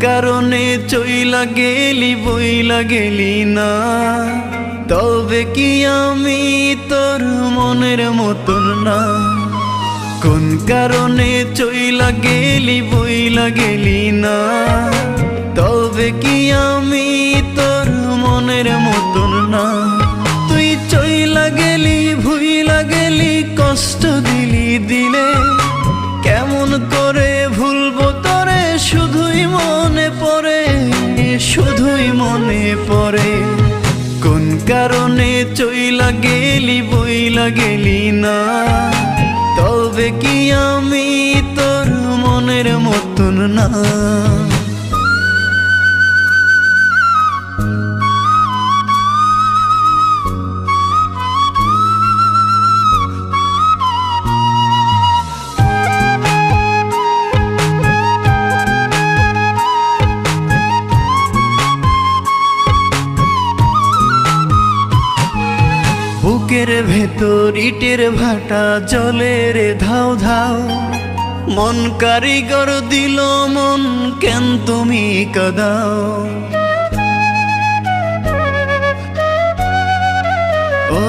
কারণে চইলা গেলি বইলা গেলি না, তবে কি আমি তোর মনের মতন না? কোন কারণে চইলা গেলি বইলা গেলি না, তবে কি আমি তোর মনের মতন না? তুই চইলা গেলি ভুইলা গেলি কষ্ট দিলি দিলে, কেমন করে ভুলবো তোরে শুধুই মনে পড়ে, শুধুই মনে পড়ে। কোন কারণে চইলা গেলি বইলা গেলি না, তবে কি আমি তোর মনের মতন না? বুকের ভেতর ইটের ভাটা জলে রে ধাও ধাও, মন কারিগর দিল মন কেন তুমি কাঁদাও? ও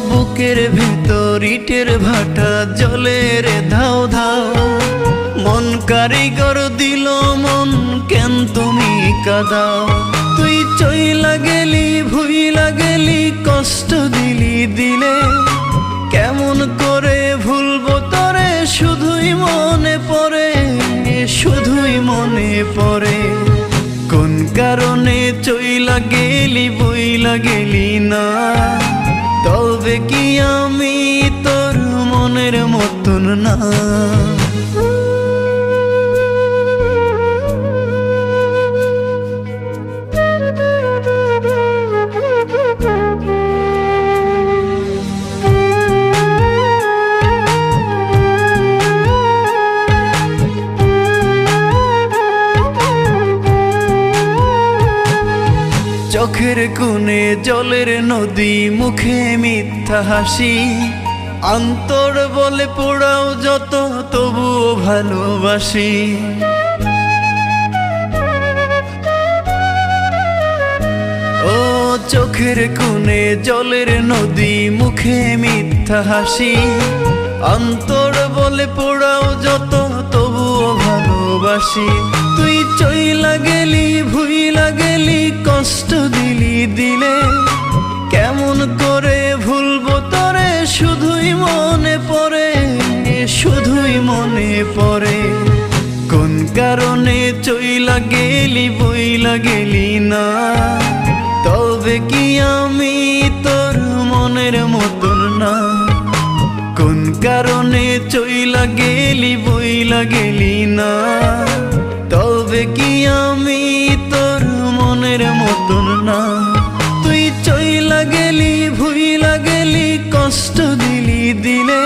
বুকের ভেতর ইটের ভাটা জলে রে ধাও ধাও, মন কারিগর দিল মন কেন তুমি কাঁদাও? তুই চইলা গেলি ভুইলা গেলি কষ্ট দিলি দিলে, কেমন করে ভুলবো তোরে শুধুই মনে পড়ে, শুধুই মনে পড়ে। কোন কারণে চইলা গেলি বইলা গেলি না, তবে কি আমি তোর মনের মতন না? চোখের কোণে জলের নদী মুখে মিথ্যা হাসি, অন্তর বলে পোড়াও যত তবুও ভালোবাসি। ও চোখের কোণে জলের নদী মুখে মিথ্যা হাসি, অন্তর বলে পোড়াও যত তবুও ভালোবাসি। তুই চইলা গেলি ভুইলা গেলি কষ্ট দিলি দিলে, কেমন করে ভুলবো তোরে শুধুই মনে পড়ে, শুধুই মনে পড়ে। কোন কারণে চইলা গেলি বইলা গেলি না, তবে কি আমি তোর মনের মতন না? কোন কারণে চইলা গেলি বইলা গেলি না, তবে কি আমি তোর মনের মতন না? তুই চইলা গেলি ভুইলা গেলি কষ্ট দিলি দিলে,